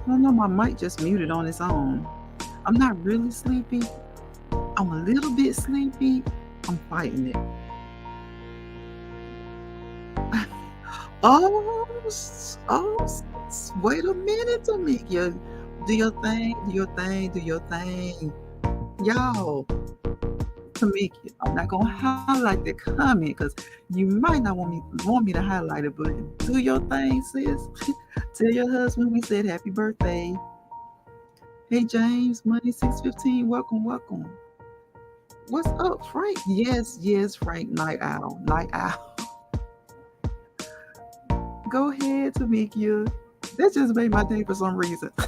I don't know, my mic just muted on its own. I'm not really sleepy. I'm a little bit sleepy. I'm fighting it. Wait a minute, Tamika. Do your thing, do your thing, do your thing. Y'all, Tamika, I'm not gonna highlight the comment because you might not want me to highlight it, but do your thing, sis. Tell your husband we said happy birthday. Hey James, Money 615, welcome, welcome. What's up, Frank? Yes, yes, Frank, night owl, night owl. Go ahead, Tamika. That just made my day for some reason. I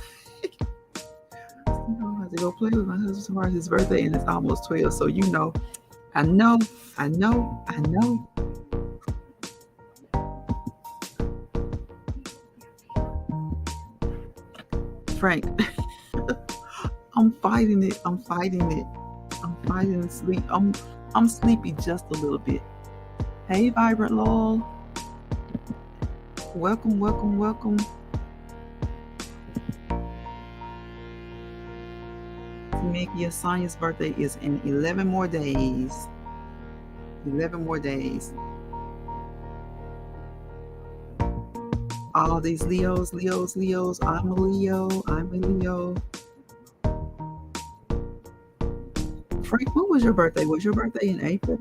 have to go play with my husband tomorrow. His birthday, and it's almost 12. So you know, I know, I know, I know. Frank, I'm fighting it. I'm fighting it. I'm fighting sleep. I'm sleepy just a little bit. Hey, Vibrant Lol. Welcome, welcome, welcome. Mickey, Sonia's birthday is in 11 more days. 11 more days. All these Leos, Leos, Leos. I'm a Leo. I'm a Leo. Frank, when was your birthday? Was your birthday in April?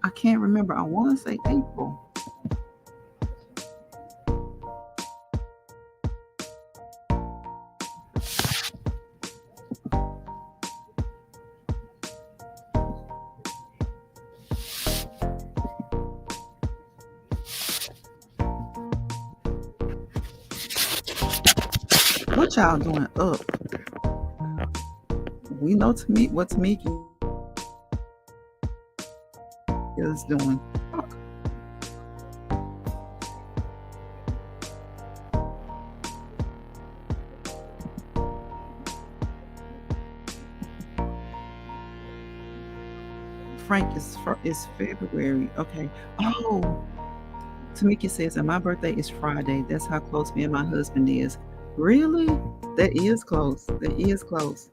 I can't remember. I want to say April. What y'all doing up? We know to meet what Tamiki is doing. Frank is February. Okay. Oh, Tamika says, and my birthday is Friday. That's how close me and my husband is. Really? That is close. That is close.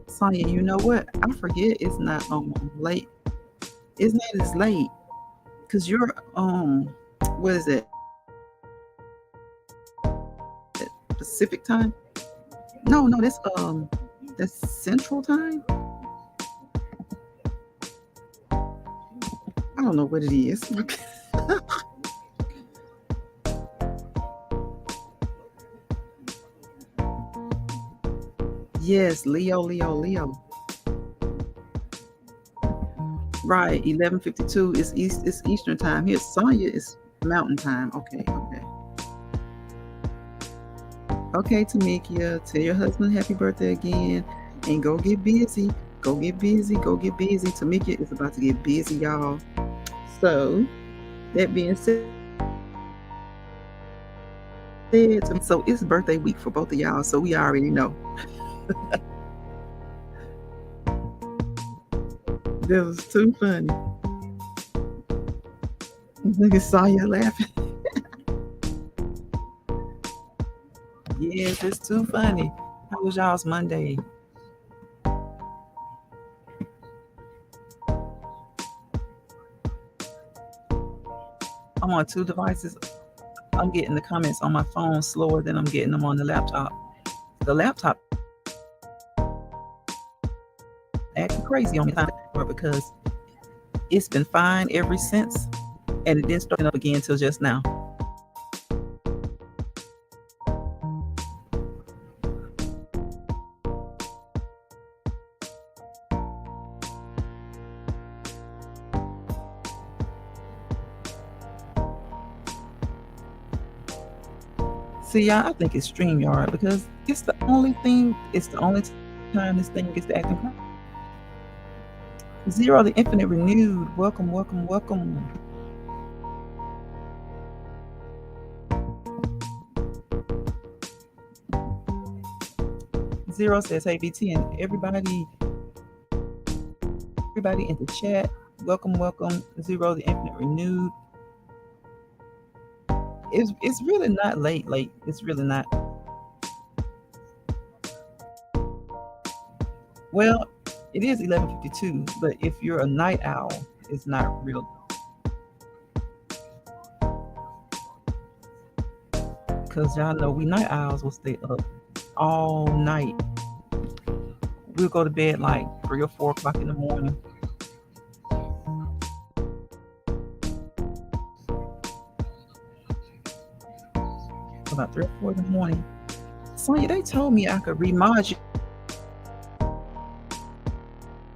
Sonya, you know what? I forget it's not late. It's not as late. Cause you're what is it? Pacific time? No, that's Central time. I don't know what it is. Yes, Leo, Leo, Leo. Right, 11:52 is Eastern time. Here, Sonya is Mountain time. Okay, okay. Okay, Tamikia, tell your husband happy birthday again and go get busy. Go get busy. Go get busy. Tamikia is about to get busy, y'all. So, that being said, so it's birthday week for both of y'all, so we already know. That was too funny. Look at Sonya laughing. Yes, it's too funny. How was y'all's Monday? I'm on two devices. I'm getting the comments on my phone slower than I'm getting them on the laptop. The laptop acting crazy on me because it's been fine ever since, and it didn't start up again until just now. See, y'all, I think it's StreamYard because it's the only time this thing gets to acting crazy. Zero, the Infinite Renewed. Welcome, welcome, welcome. Zero says, hey, BT, and everybody in the chat. Welcome, welcome, Zero the Infinite Renewed. It's really not late. It's really not. Well, it is 11:52, but if you're a night owl, it's not real. Because y'all know we night owls will stay up all night. We'll go to bed like 3 or 4 o'clock in the morning. About 3 or 4 in the morning. Sonya, they told me I could remod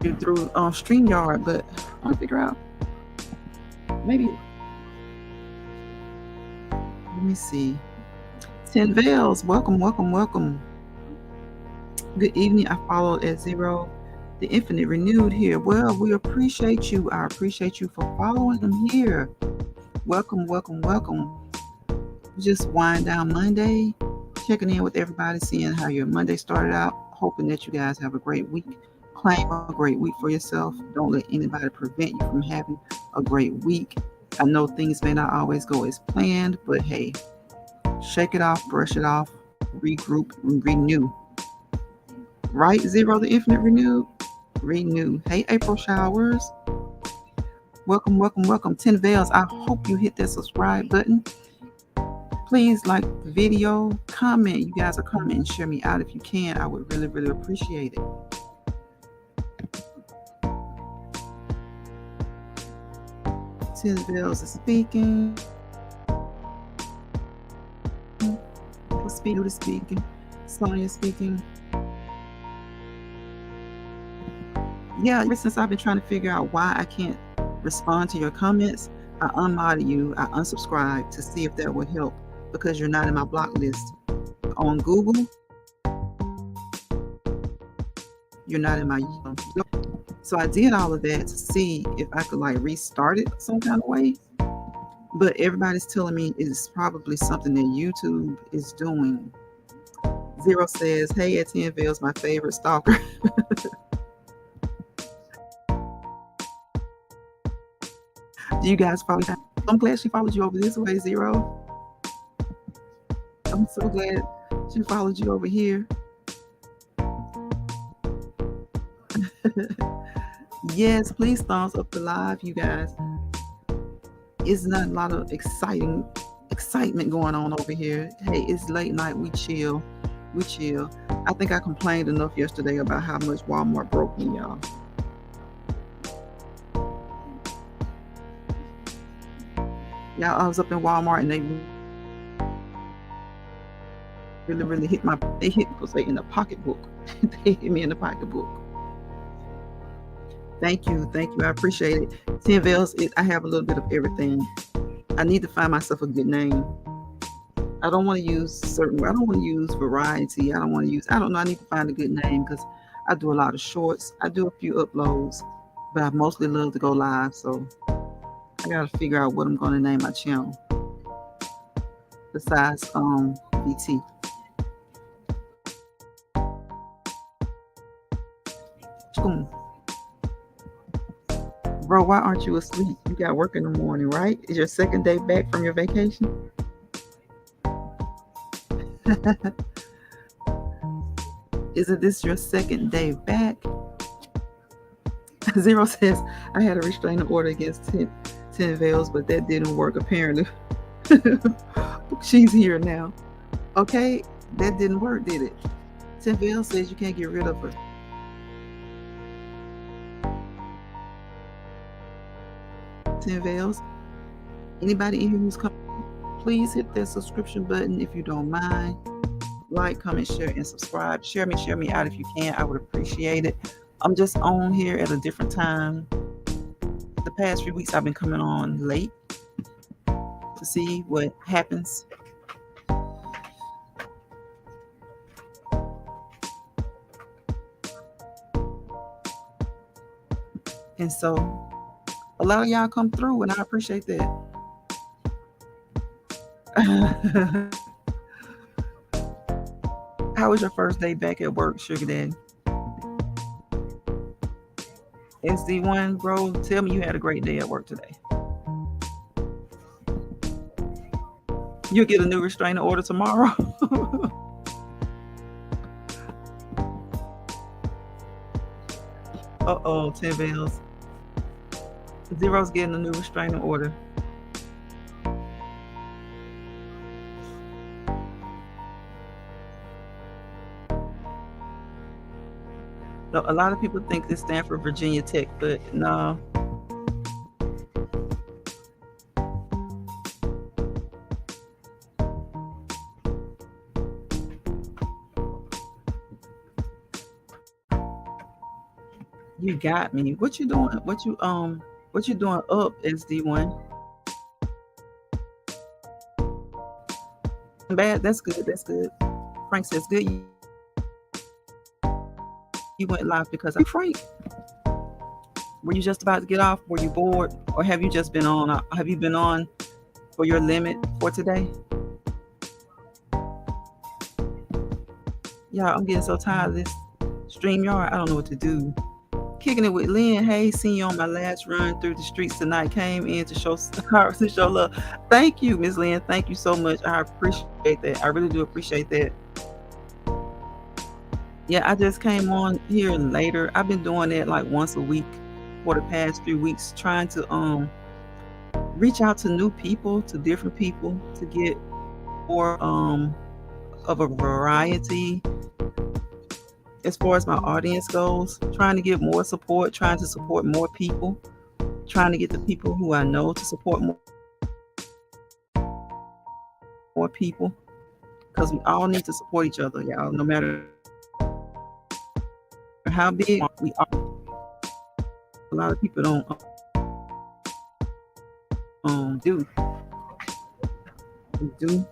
you through StreamYard, but I want to figure out. Maybe. Let me see. 10 Veils, welcome, welcome, welcome. Good evening. I followed at Zero the Infinite Renewed here. Well, we appreciate you. I appreciate you for following them here. Welcome, welcome, welcome. Just wind down Monday, checking in with everybody, seeing how your Monday started out, hoping that you guys have a great week. Claim a great week for yourself. Don't let anybody prevent you from having a great week. I know things may not always go as planned, but hey, shake it off, brush it off, regroup, and renew. Right, Zero the Infinite Renewed? Renew. Hey, April Showers. Welcome, welcome, welcome. 10 Veils. I hope you hit that subscribe button. Please like the video, comment. You guys are commenting, share me out if you can. I would really, really appreciate it. Ten Veils is speaking. Speaking. Sonya speaking. Yeah, ever since I've been trying to figure out why I can't respond to your comments, I unmodded you, I unsubscribed to see if that would help, because you're not in my block list. On Google, you're not in my so I did all of that to see if I could like restart it some kind of way. But everybody's telling me it's probably something that YouTube is doing. Zero says, hey, at 10 Veils, my favorite stalker. Do you guys follow that? I'm glad she followed you over this way, Zero. I'm so glad she followed you over here. Yes, please thumbs up the live, you guys. It's not a lot of excitement going on over here. Hey, it's late night. We chill. I think I complained enough yesterday about how much Walmart broke me, y'all. Yeah, I was up in Walmart and they really hit in the pocketbook. They hit me in the pocketbook. Thank you. I appreciate it. 10 Veils, I have a little bit of everything. I need to find myself a good name. I don't want to use variety. I need to find a good name because I do a lot of shorts. I do a few uploads, but I mostly love to go live. So I got to figure out what I'm going to name my channel besides BT. Bro, why aren't you asleep? You got work in the morning, right? Is your second day back from your vacation? Isn't this your second day back? Zero says, I had a restraining order against 10 Veils, but that didn't work apparently. She's here now. Okay, that didn't work, did it? 10 Veils says you can't get rid of her. Veils. Anybody in here who's coming, please hit that subscription button if you don't mind. Like, comment, share, and subscribe. Share me out if you can. I would appreciate it. I'm just on here at a different time. The past few weeks I've been coming on late to see what happens. And so a lot of y'all come through, and I appreciate that. How was your first day back at work, Sugar Daddy? SD1, bro, tell me you had a great day at work today. You'll get a new restraining order tomorrow. Uh-oh, 10 bells. Zero's getting a new restraining order. A lot of people think this stands for Virginia Tech, but no. You got me. What you doing? What you doing up, SD1? Bad. That's good. That's good. Frank says good. You went live because Frank. Were you just about to get off? Were you bored, or have you just been on? Have you been on for your limit for today? Y'all, I'm getting so tired of this StreamYard. I don't know what to do. Kicking it with Lynn. Hey, seeing you on my last run through the streets tonight. Came in to show love. Thank you, Miss Lynn. Thank you so much. I appreciate that. I really do appreciate that. Yeah, I just came on here later. I've been doing that like once a week for the past few weeks, trying to reach out to new people, to different people, to get more of a variety as far as my audience goes, trying to get more support, trying to support more people, trying to get the people who I know to support more people, because we all need to support each other, y'all, no matter how big we are. A lot of people don't do. We do.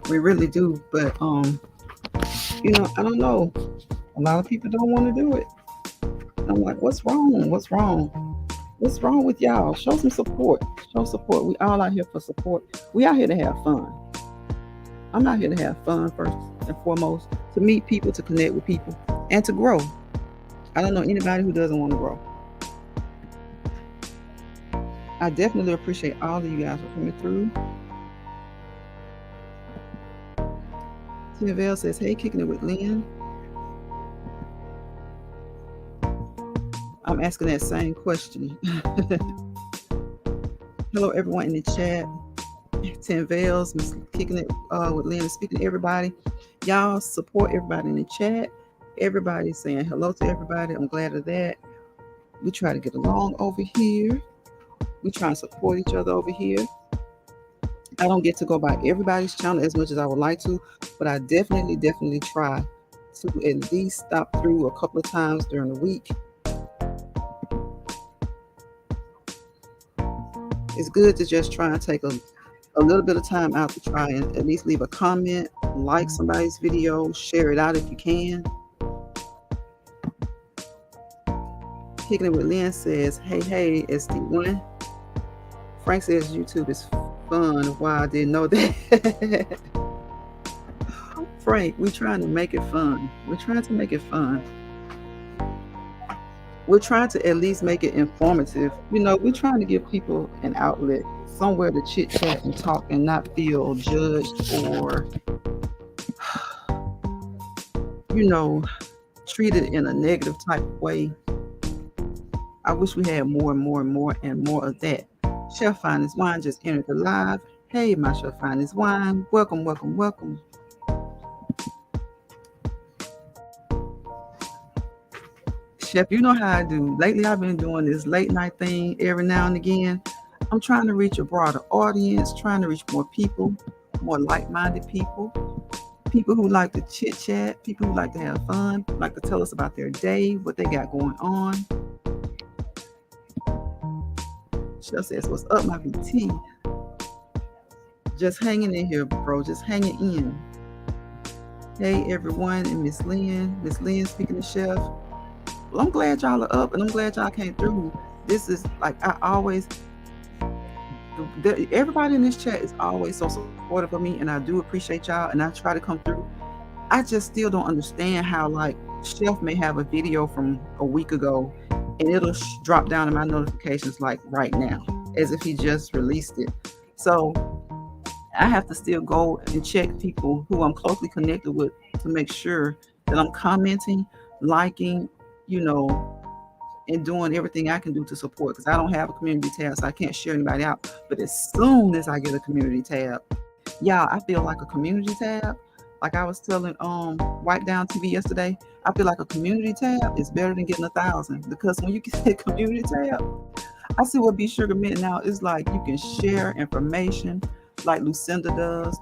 We really do, but I don't know. A lot of people don't want to do it. I'm like, what's wrong? What's wrong? What's wrong with y'all? Show some support. Show support. We all out here for support. We out here to have fun. I'm out here to have fun first and foremost, to meet people, to connect with people, and to grow. I don't know anybody who doesn't want to grow. I definitely appreciate all of you guys for coming through. Tina Vale says, hey, kicking it with Lynn. I'm asking that same question. Hello, everyone in the chat. 10 Vales, kicking it with Lynn, speaking to everybody. Y'all support everybody in the chat. Everybody's saying hello to everybody. I'm glad of that. We try to get along over here. We try and support each other over here. I don't get to go by everybody's channel as much as I would like to, but I definitely try to at least stop through a couple of times during the week. It's good to just try and take a little bit of time out to try and at least leave a comment, like somebody's video, share it out if you can. Kicking it with Lynn says, hey, SD1. Frank says YouTube is fun. Wow, I didn't know that. Frank, we're trying to make it fun. We're trying to make it fun. We're trying to at least make it informative. We're trying to give people an outlet, somewhere to chit chat and talk and not feel judged or, treated in a negative type of way. I wish we had more of that. Chef Finest Wine just entered the live. Hey, my Chef Finest Wine. Welcome. Chef, you know how I do. Lately, I've been doing this late night thing every now and again. I'm trying to reach a broader audience, trying to reach more people, more like-minded people who like to chit-chat, people who like to have fun, like to tell us about their day, what they got going on. Chef says, what's up, my VT? Just hanging in here, bro. Just hanging in. Hey, everyone, and Miss Lynn. Miss Lynn speaking to Chef. Well, I'm glad y'all are up, and I'm glad y'all came through. This is like everybody in this chat is always so supportive of me, and I do appreciate y'all, and I try to come through. I just still don't understand how, like, Chef may have a video from a week ago and it'll drop down in my notifications like right now, as if he just released it. So I have to still go and check people who I'm closely connected with to make sure that I'm commenting, liking, you know, and doing everything I can do to support, because I don't have a community tab, so I can't share anybody out. But as soon as I get a community tab, y'all, I feel like a community tab. Like I was telling Wipe Down TV yesterday, I feel like a community tab is better than getting 1,000, because when you get a community tab, I see what Be Sugar meant now. It's like you can share information like Lucinda does.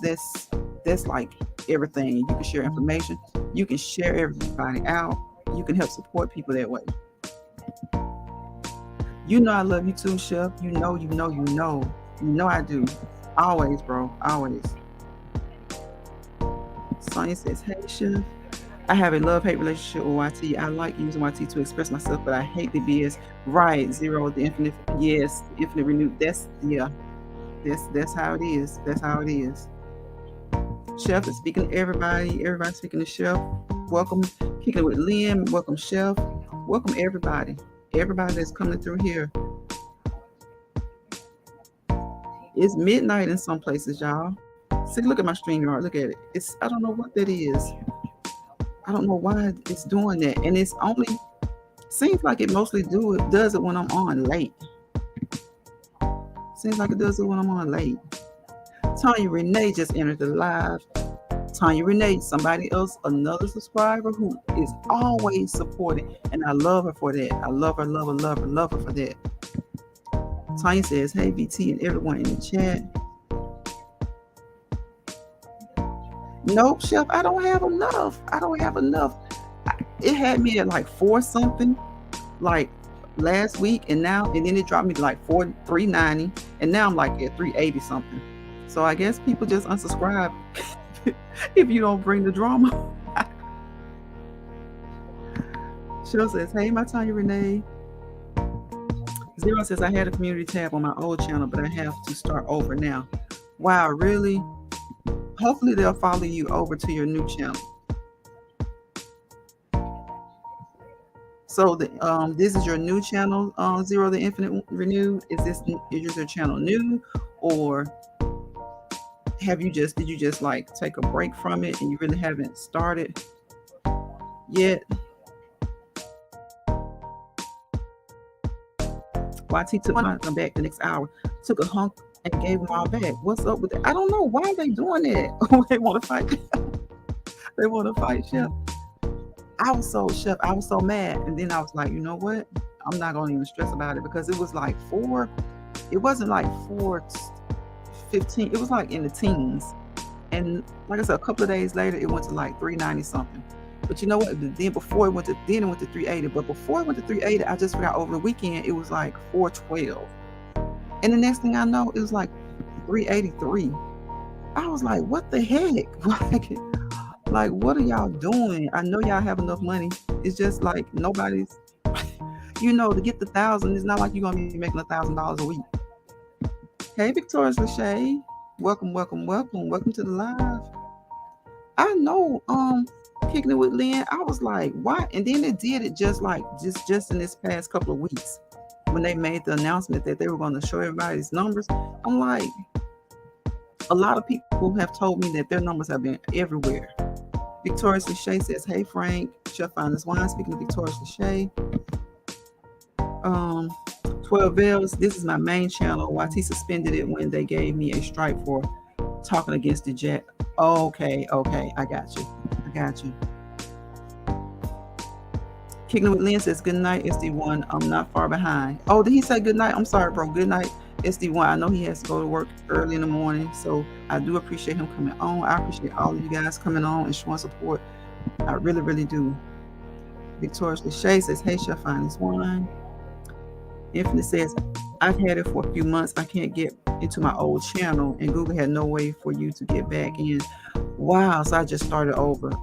That's like everything. You can share information. You can share everybody out. You can help support people that way. You know I love you too, Chef. You know I do. Always, bro. Always. Sonya says, hey, Chef. I have a love-hate relationship with YT. I like using YT to express myself, but I hate the BS. Right, Zero, the infinite, yes, the infinite renewed. That's how it is. That's how it is. Chef is speaking to everybody. Everybody speaking to Chef. Welcome, Kicking with Lynn. Welcome, Chef. Welcome, everybody. Everybody that's coming through here. It's midnight in some places, y'all. See, look at my StreamYard. Look at it. I don't know what that is. I don't know why it's doing that. And it's only, seems like it mostly does it when I'm on late. Seems like it does it when I'm on late. Tanya Renee just entered the live. Tanya Renee, somebody else, another subscriber who is always supporting. And I love her for that. I love her for that. Tanya says, hey, BT and everyone in the chat. Nope, Chef, I don't have enough. It had me at like 4 something, like last week, and then it dropped me to like 390, and now I'm like at 380 something. So I guess people just unsubscribe if you don't bring the drama. Chef says, hey, my Tanya Renee. Zero says, I had a community tab on my old channel, but I have to start over now. Wow, really? Hopefully they'll follow you over to your new channel. So this is your new channel, Zero the Infinite Renewed. Is your channel new, or did you just like take a break from it and you really haven't started yet? YT took mine back the next hour, took a hunk and gave them all back. What's up with that? I don't know why they doing that. They want to fight. They want to fight Chef. I was so mad. And then I was like, you know what? I'm not going to even stress about it, because it was like it wasn't like 415. It was like in the teens. And like I said, a couple of days later, it went to like 390 something. But you know what? Then it went to 380. But before it went to 380, I just forgot over the weekend, it was like 412. And the next thing I know, it was like 383. I was like, what the heck? Like, what are y'all doing? I know y'all have enough money. It's just like nobody's, to get the 1,000, it's not like you're going to be making $1,000 a week. Hey, Victoria's Lachey. Welcome to the live. I know, Kicking It with Lynn, I was like, why? And then it did it just in this past couple of weeks, when they made the announcement that they were going to show everybody these numbers. I'm like, a lot of people have told me that their numbers have been everywhere. Victoria's Lachey says, hey, Frank, Chef Finest Wine. Speaking of Victoria's Lachey, 12 Bells, this is my main channel. YT suspended it when they gave me a strike for talking against the jet. Okay, I got you. Kicking It with Lynn says, good night, SD1. I'm not far behind. Oh, did he say good night? I'm sorry, bro. Good night, SD1. I know he has to go to work early in the morning, so I do appreciate him coming on. I appreciate all of you guys coming on and showing support. I really, really do. Victoria Lachey says, hey, Chef Finest Wine. Infinite says, I've had it for a few months. I can't get into my old channel, and Google had no way for you to get back in. Wow, so I just started over.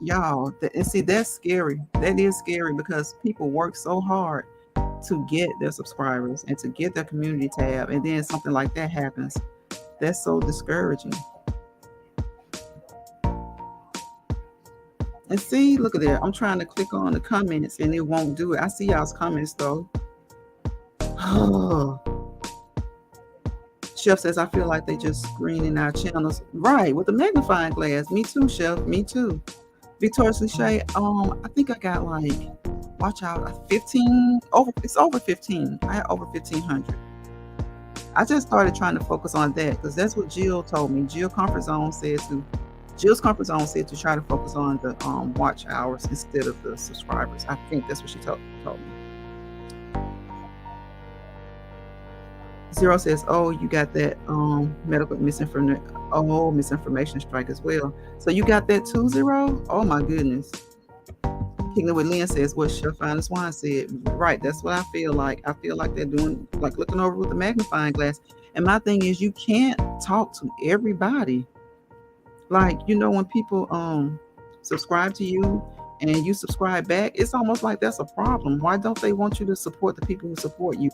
Y'all, and see, that's scary. That is scary, because people work so hard to get their subscribers and to get their community tab, and then something like that happens. That's so discouraging. And see, look at there. I'm trying to click on the comments and it won't do it. I see y'all's comments though. Chef says, I feel like they just screening our channels. Right, with the magnifying glass. Me too, Chef. Me too. Victorious Lachey, I think I got like, watch out, 15, it's over 15. I had over 1,500. I just started trying to focus on that because that's what Jill told me. Jill's Comfort Zone said to try to focus on the watch hours instead of the subscribers. I think that's what she told me. Zero says, oh, you got that medical misinformation strike as well. So you got that too, Zero? Oh my goodness. Kingdom with Lynn says what Chef Finest Wine said. Right, that's what I feel like. I feel like they're doing, like looking over with a magnifying glass. And my thing is, you can't talk to everybody. Like, when people subscribe to you and you subscribe back, it's almost like that's a problem. Why don't they want you to support the people who support you?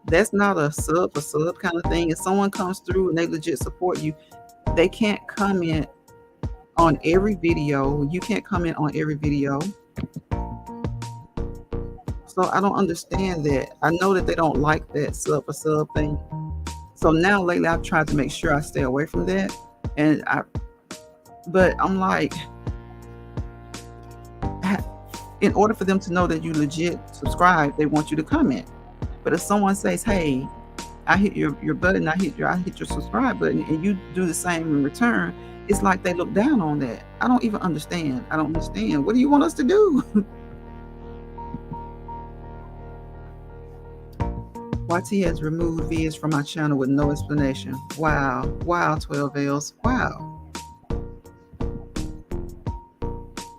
That's not a sub kind of thing. If someone comes through and they legit support you, they can't comment on every video. You can't comment on every video. So I don't understand that. I know that they don't like that sub thing. So now lately I've tried to make sure I stay away from that. But I'm like, in order for them to know that you legit subscribe, they want you to comment. But if someone says, hey, I hit your button, I hit your subscribe button, and you do the same in return, it's like they look down on that. I don't even understand. I don't understand. What do you want us to do? YT has removed vids from my channel with no explanation. Wow. Wow, 12 Veils. Wow.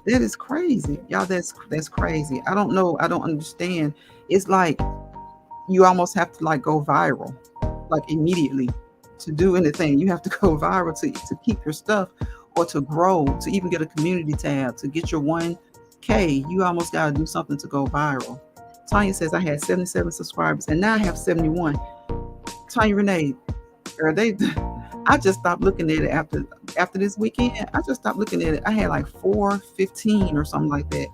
That is crazy. Y'all, that's crazy. I don't know. I don't understand. It's like you almost have to like go viral, like immediately to do anything. You have to go viral to keep your stuff or to grow, to even get a community tab, to get your 1K. You almost got to do something to go viral. Tanya says, I had 77 subscribers and now I have 71. Tanya Renee, I just stopped looking at it after this weekend. I just stopped looking at it. I had like 415 or something like that.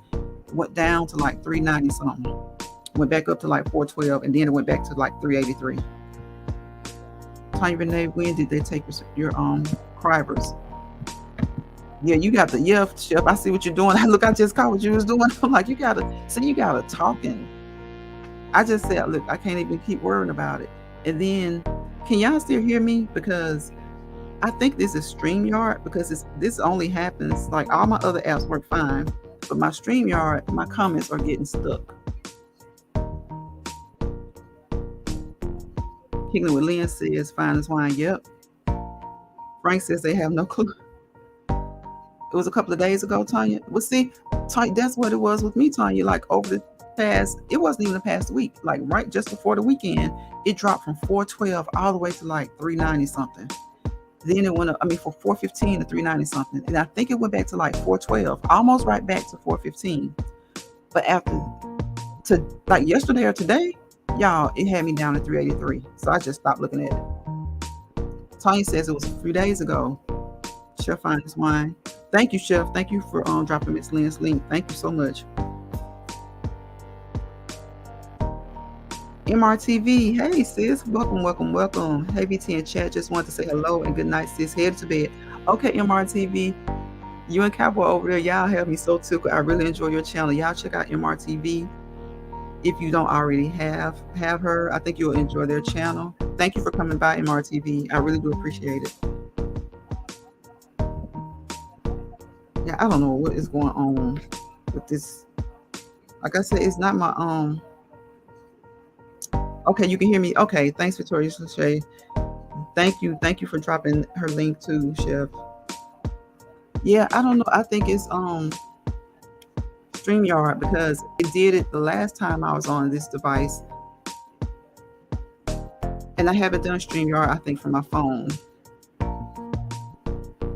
Went down to like 390 something. Went back up to like 412, and then it went back to like 383. Tanya Renee, when did they take your Cribers? Yeah, you got Chef. I see what you're doing. Look, I just caught what you was doing. I'm like, you gotta talking. I just said, look, I can't even keep worrying about it. And then, can y'all still hear me? Because I think this is StreamYard, because this only happens, like all my other apps work fine, but my StreamYard, my comments are getting stuck. Kingdom with Lynn says, Finest Wine, yep. Frank says they have no clue. It was a couple of days ago, Tanya. Well, see, Tanya, that's what it was with me, Tanya. Like over the past, it wasn't even the past week. Like right just before the weekend, it dropped from 412 all the way to like 390 something. Then it went up, from 415 to 390 something. And I think it went back to like 412, almost right back to 415. But like yesterday or today, y'all, it had me down at 383. So I just stopped looking at it. Tanya says it was a few days ago. Chef Finest Wine. Thank you, Chef. Thank you for dropping Miss Lynn's link. Thank you so much. MRTV. Hey, sis. Welcome. Hey, VT in chat. Just wanted to say hello and good night, sis. Head to bed. Okay, MRTV. You and Cowboy over there, y'all have me so tickled. I really enjoy your channel. Y'all check out MRTV. If you don't already have her, I think you'll enjoy their channel. Thank you for coming by, MRTV. I really do appreciate it. Yeah, I don't know what is going on with this. Like I said, it's not my Okay, you can hear me. Okay, thanks, Victorious Lachey. Thank you for dropping her link too, Chef. Yeah, I don't know. I think it's StreamYard, because it did it the last time I was on this device. And I haven't done StreamYard, I think, from my phone.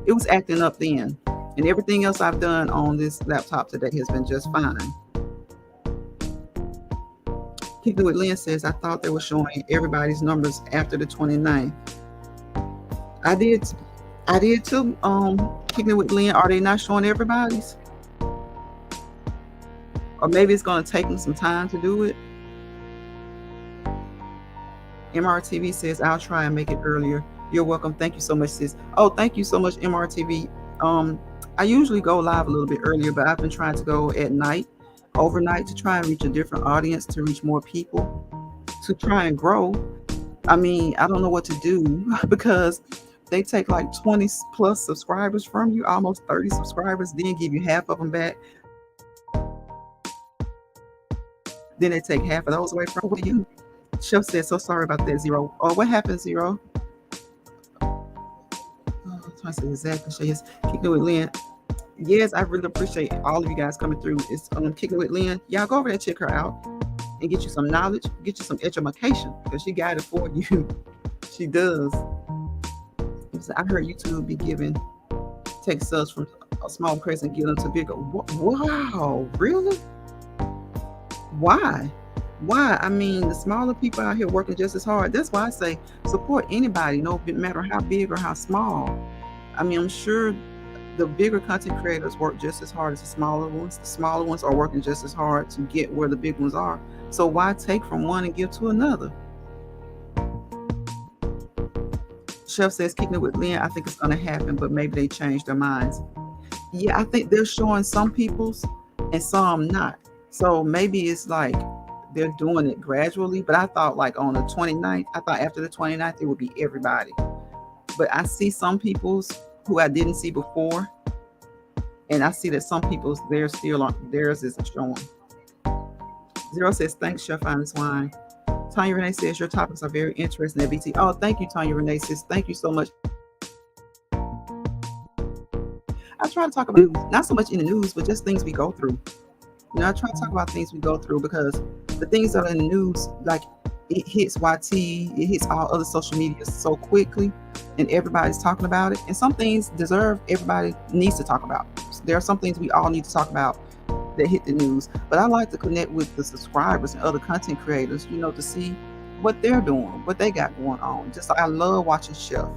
It was acting up then. And everything else I've done on this laptop today has been just fine. Kicking with Lynn says, I thought they were showing everybody's numbers after the 29th. I did too, Kicking It with Lynn, are they not showing everybody's? Or maybe it's gonna take them some time to do it. MRTV says, I'll try and make it earlier. You're welcome. Thank you so much, sis. Oh, thank you so much, MRTV. I usually go live a little bit earlier, but I've been trying to go at night, overnight, to try and reach a different audience, to reach more people, to try and grow. I mean, I don't know what to do because they take like 20 plus subscribers from you, almost 30 subscribers, then give you half of them back. Then they take half of those away from you. Chef said, so sorry about that, Zero. Oh, what happened, Zero? Oh, I'm trying to say exactly. Yes, Kicking It with Lynn. Yes, I really appreciate all of you guys coming through. It's Kicking It with Lynn. Y'all go over there, check her out, and get you some knowledge, get you some education, because she got it for you. She does. I heard YouTube be giving, take subs from a small place and give them to bigger. Wow, really? Why? Why? I mean, the smaller people out here working just as hard. That's why I say support anybody, no matter how big or how small. I mean, I'm sure the bigger content creators work just as hard as the smaller ones. The smaller ones are working just as hard to get where the big ones are. So why take from one and give to another? Chef says, Kicking It with Lynn, I think it's going to happen, but maybe they changed their minds. Yeah, I think they're showing some people's and some not. So maybe it's like they're doing it gradually, but I thought like on the 29th, I thought after the 29th, it would be everybody. But I see some people's who I didn't see before. And I see that some people's, theirs isn't showing. Zero says, thanks, Chef Finest Wine. Tanya Renee says, your topics are very interesting at BT. Oh, thank you, Tanya Renee says, thank you so much. I try to talk about not so much in the news, but just things we go through. You know, I try to talk about things we go through because the things that are in the news, like it hits YT, it hits all other social media so quickly, and everybody's talking about it. And some things everybody needs to talk about. There are some things we all need to talk about that hit the news. But I like to connect with the subscribers and other content creators, you know, to see what they're doing, what they got going on. Just I love watching Chef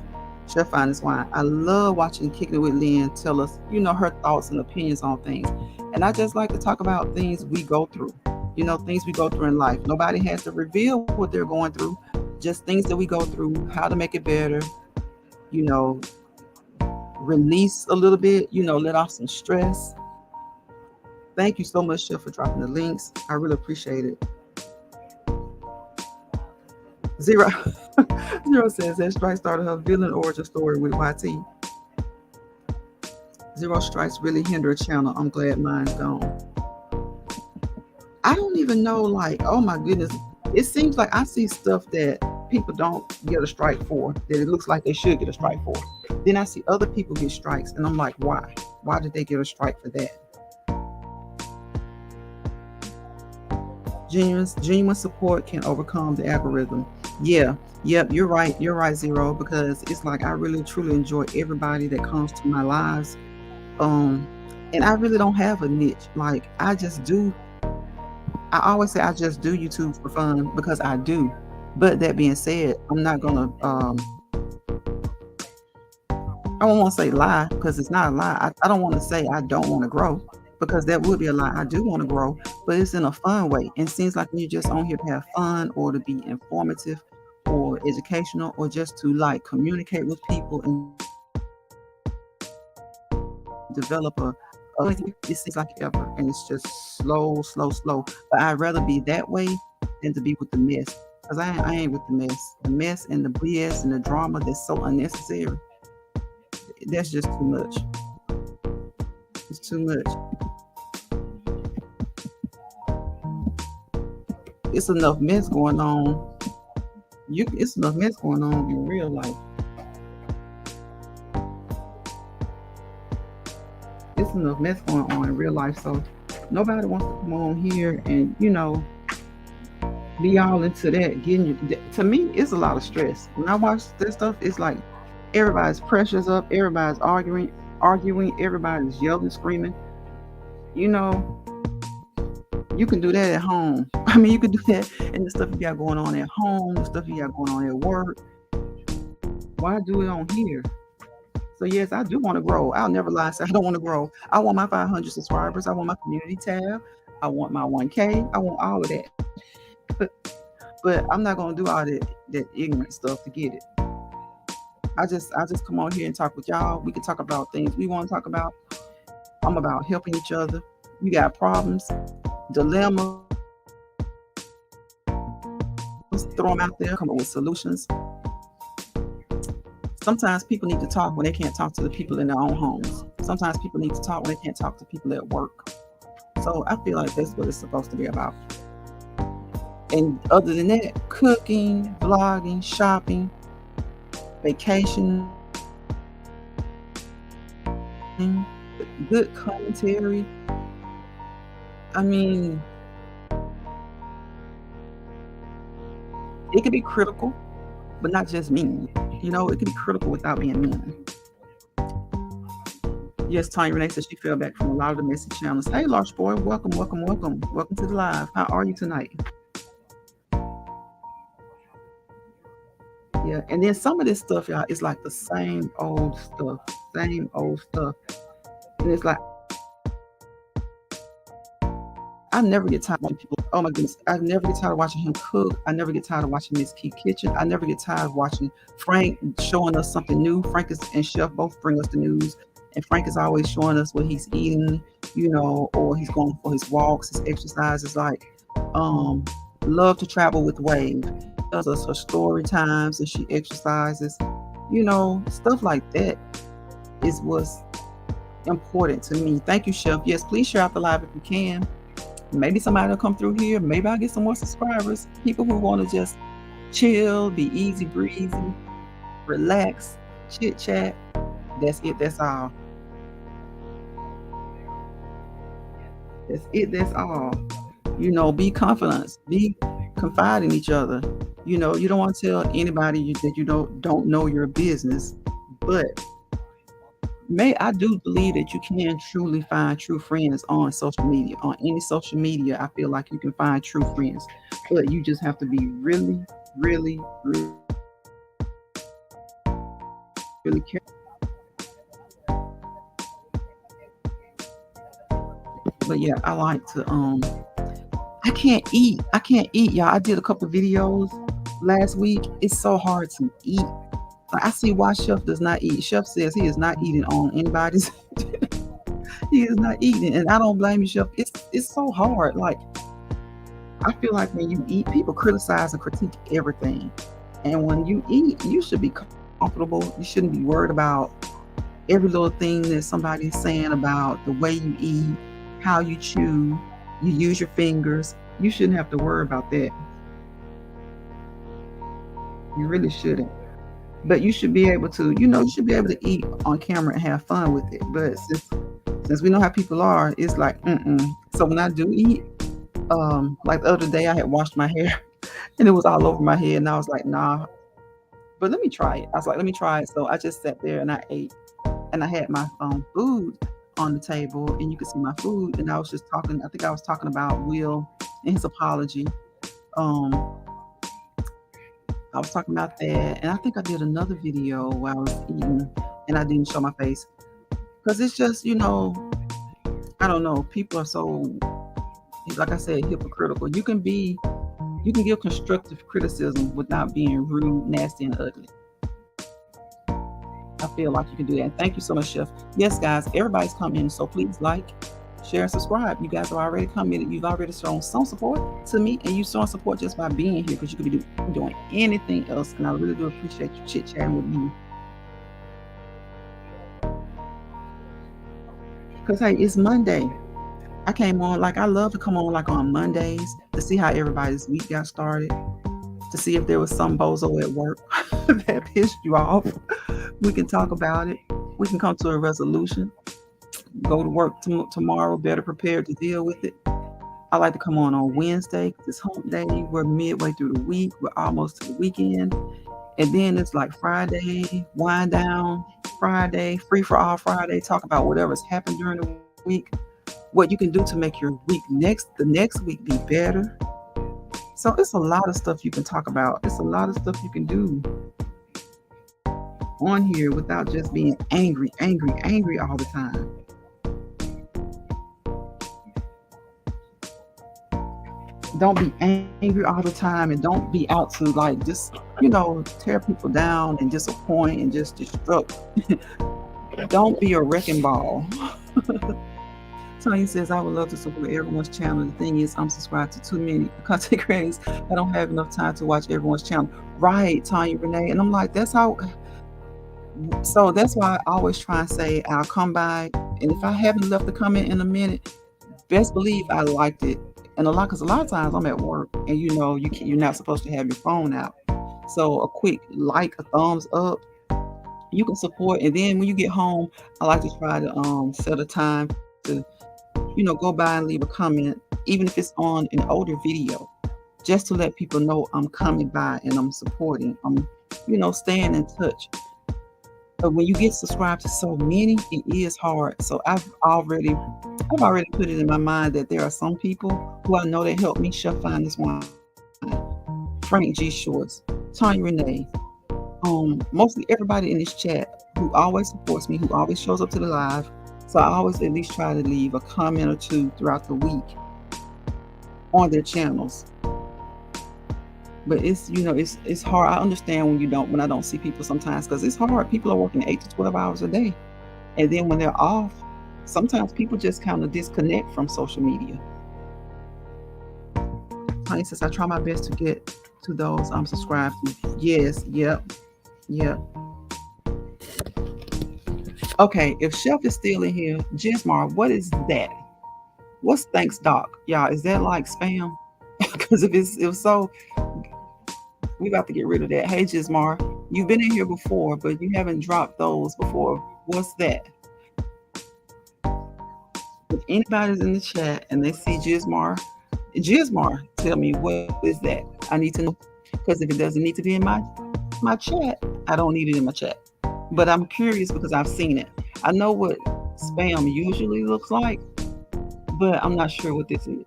Finest Wine. I love watching Kicking It with Lynn tell us, you know, her thoughts and opinions on things. And I just like to talk about things we go through, you know, things we go through in life. Nobody has to reveal what they're going through, just things that we go through, how to make it better, you know, release a little bit, you know, let off some stress. Thank you so much, Chef, for dropping the links. I really appreciate it. Zero says that Strike started her villain origin story with YT. Zero strikes really hinder a channel. I'm glad mine's gone. I don't even know, like, oh my goodness. It seems like I see stuff that people don't get a strike for, that it looks like they should get a strike for. Then I see other people get strikes, and I'm like, why? Why did they get a strike for that? Genuine support can overcome the algorithm. Yeah, yep, you're right, Zero, because it's like I really truly enjoy everybody that comes to my lives. And I really don't have a niche. Like I always say I just do YouTube for fun because I do. But that being said, I'm not gonna I don't want to say lie because it's not a lie. I don't want to say I don't want to grow because that would be a lie. I do want to grow, but it's in a fun way. And it seems like you're just on here to have fun or to be informative or educational or just to like communicate with people and develop it seems like ever, and it's just slow. But I'd rather be that way than to be with the mess, because I ain't with the mess and the BS and the drama that's so unnecessary. That's just too much. It's too much. It's enough mess going on. It's enough mess going on in real life. It's enough mess going on in real life, so nobody wants to come on here and, you know, be all into that. To me, it's a lot of stress. When I watch this stuff, it's like everybody's pressure's up, everybody's arguing, everybody's yelling, screaming. You know, you can do that at home. I mean, you can do that and the stuff you got going on at home, the stuff you got going on at work. Why do it on here? So yes, I do want to grow. I'll never lie and say I don't want to grow. I want my 500 subscribers. I want my community tab. I want my 1K. I want all of that. But, but I'm not gonna do all that ignorant stuff to get it. I just come on here and talk with y'all. We can talk about things we want to talk about. I'm about helping each other. You got problems, dilemmas, throw them out there, come up with solutions. Sometimes people need to talk when they can't talk to the people in their own homes. Sometimes people need to talk when they can't talk to people at work. So I feel like that's what it's supposed to be about. And other than that, cooking, vlogging, shopping, vacation, good commentary. I mean, it can be critical, but not just mean. It can be critical without being mean. Yes, Tanya Renee says she fell back from a lot of the message channels. Hey, Large Boy, welcome, welcome, welcome. Welcome to the live. How are you tonight? Yeah, and then some of this stuff, y'all, is like the same old stuff. And it's like, I never get tired of watching people. Oh my goodness, I never get tired of watching him cook. I never get tired of watching Miss Key Kitchen. I never get tired of watching Frank showing us something new. Frank and Chef both bring us the news. And Frank is always showing us what he's eating, or he's going for his walks, his exercises. Like, love to travel with Wave. Does us her story times and she exercises. Stuff like that is what's important to me. Thank you, Chef. Yes, please share out the live if you can. Maybe somebody will come through here. Maybe I'll get some more subscribers. People who want to just chill, be easy breezy, relax, chit chat. That's it. That's all. That's it. That's all. Be confident. Be confide in each other. You don't want to tell anybody that you don't know your business, but I do believe that you can truly find true friends on social media. On any social media, I feel like you can find true friends, but you just have to be really, really, really, really careful. But yeah, I like to I can't eat, y'all. I did a couple of videos last week. It's so hard to eat. I see why Chef does not eat. Chef says he is not eating on anybody's. He is not eating, and I don't blame you, Chef. It's so hard. Like, I feel like when you eat, people criticize and critique everything, and when you eat, you should be comfortable. You shouldn't be worried about every little thing that somebody's saying about the way you eat, how you chew, you use your fingers. You shouldn't have to worry about that. You really shouldn't. But you should be able to, you should be able to eat on camera and have fun with it. But since we know how people are, it's like, So when I do eat, like the other day I had washed my hair and it was all over my head, and I was like, nah, but let me try it. I was like, let me try it. So I just sat there and I ate, and I had my food on the table, and you could see my food, and I was just talking. I think I was talking about Will and his apology. I was talking about that, and I think I did another video while I was eating, and I didn't show my face because it's just, I don't know. People are so, like I said, hypocritical. You can give constructive criticism without being rude, nasty, and ugly. I feel like you can do that. And thank you so much, Chef. Yes, guys, everybody's coming, so please like, share, and subscribe. You guys are already committed. You've already shown some support to me, and you've shown support just by being here, because you could be doing anything else, and I really do appreciate you chit-chatting with me. Because, hey, it's Monday. I came on, like, I love to come on, like, on Mondays to see how everybody's week got started, to see if there was some bozo at work that pissed you off. We can talk about it. We can come to a resolution. Go to work tomorrow better prepared to deal with it. I like to come on Wednesday because it's hump day. We're midway through the week. We're almost to the weekend. And then it's like Friday, wind down Friday, free for all Friday. Talk about whatever's happened during the week, what you can do to make your week the next week be better. So it's a lot of stuff you can talk about. It's a lot of stuff you can do. on here without just being angry, angry, angry all the time. Don't be angry all the time, and don't be out to like just, tear people down and disappoint and just destruct. Don't be a wrecking ball. Tanya says, I would love to support everyone's channel. The thing is, I'm subscribed to too many content creators. I don't have enough time to watch everyone's channel. Right, Tanya Renee. And I'm like, so that's why I always try and say, I'll come by. And if I haven't left a comment in a minute, best believe I liked it. And because a lot of times I'm at work and you're not supposed to have your phone out. So a quick like, a thumbs up, you can support. And then when you get home, I like to try to set a time to go by and leave a comment, even if it's on an older video, just to let people know I'm coming by and I'm supporting. I'm staying in touch. But when you get subscribed to so many, it is hard. So I've already put it in my mind that there are some people who I know that helped me Chef Find This Wine, Frank G Shorts, Tanya Renee, mostly everybody in this chat who always supports me, who always shows up to the live. So I always at least try to leave a comment or two throughout the week on their channels. But it's hard. I understand when I don't see people sometimes, because it's hard. People are working 8 to 12 hours a day. And then when they're off, sometimes people just kind of disconnect from social media. Honey says, I try my best to get to those I'm subscribed to. Yes, yep. Okay, if Chef is still in here, Gismar, what is that? What's thanks, Doc? Y'all, is that like spam? Because if so, we about to get rid of that. Hey, Gismar, you've been in here before, but you haven't dropped those before. What's that? If anybody's in the chat and they see Gismar, tell me, what is that? I need to know, because if it doesn't need to be in my chat, I don't need it in my chat. But I'm curious because I've seen it. I know what spam usually looks like, but I'm not sure what this is.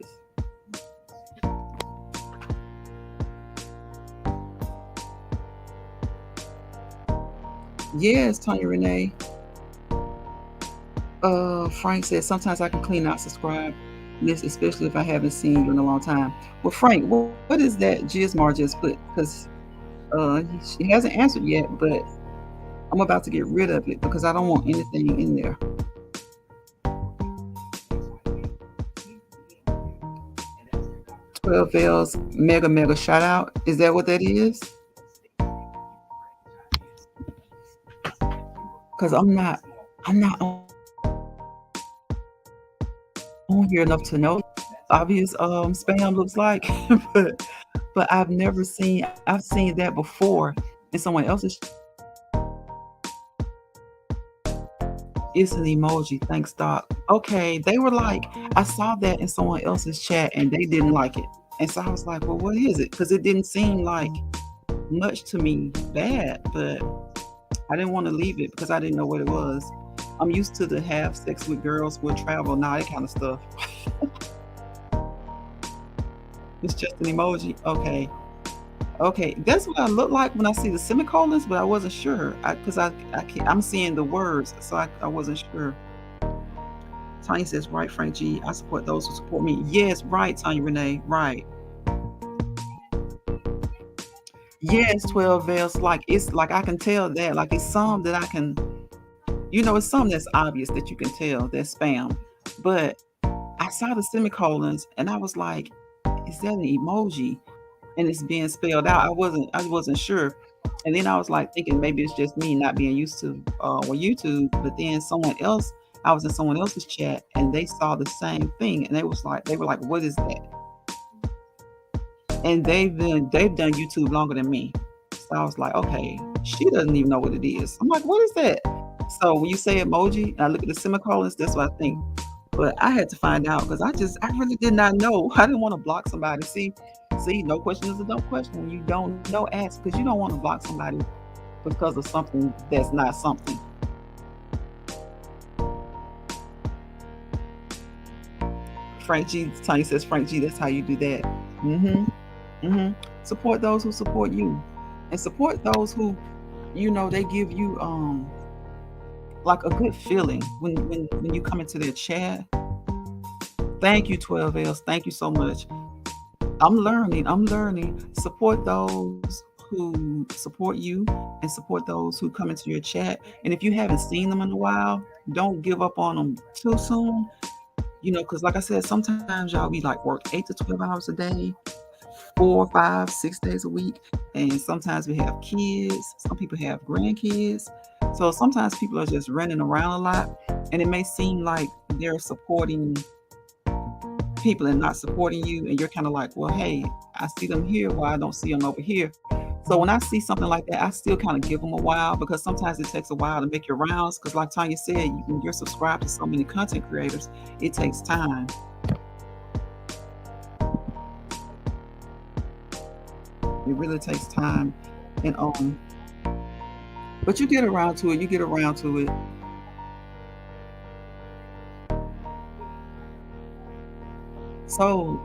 Yes, Tanya Renee. Frank says, sometimes I can clean out subscribe list, especially if I haven't seen you in a long time. Well, Frank, what is that Gismar just put? Because she hasn't answered yet, but I'm about to get rid of it because I don't want anything in there. Twelve Bells mega shout out. Is that what that is? Because I'm not on here enough to know obvious spam looks like, but I've seen that before in someone else's. It's an emoji. Thanks, Doc. Okay, they were like, I saw that in someone else's chat and they didn't like it. And so I was like, well, what is it? Because it didn't seem like much to me bad, but I didn't want to leave it because I didn't know what it was. I'm used to the have sex with girls, will travel, that kind of stuff. It's just an emoji. Okay, that's what I look like when I see the semicolons, but I wasn't sure because I'm seeing the words, so I wasn't sure. Tanya says, right, Frank G, I support those who support me. Yes, right, Tanya Renee, right. Yes, 12 Bells, it's like I can tell that, like it's some that I can, it's some that's obvious that you can tell that's spam, but I saw the semicolons and I was like, is that an emoji? And it's being spelled out. I wasn't sure. And then I was like thinking maybe it's just me not being used to YouTube. But then I was in someone else's chat and they saw the same thing and they were like, what is that? And they've done YouTube longer than me. So I was like, okay, she doesn't even know what it is. I'm like, what is that? So when you say emoji, and I look at the semicolons, that's what I think. But I had to find out because I really did not know. I didn't want to block somebody. See, no question is a dumb question. When you don't know, ask, because you don't want to block somebody because of something that's not something. Frank G, Tanya says, Frank G, that's how you do that. Support those who support you, and support those who they give you like a good feeling when you come into their chat. Thank you, 12 Ls. Thank you so much. I'm learning. I'm learning. Support those who support you and support those who come into your chat. And if you haven't seen them in a while, don't give up on them too soon. Because like I said, sometimes y'all be like work 8 to 12 hours a day, 4, 5, 6 days a week. And sometimes we have kids. Some people have grandkids. So sometimes people are just running around a lot. And it may seem like they're supporting people and not supporting you, and you're kind of like, well, hey, I see them here, why I don't see them over here. So when I see something like that, I still kind of give them a while, because sometimes it takes a while to make your rounds, because like Tanya said, when you're subscribed to so many content creators, it takes time. It really takes time. And but you get around to it, you get around to it. So,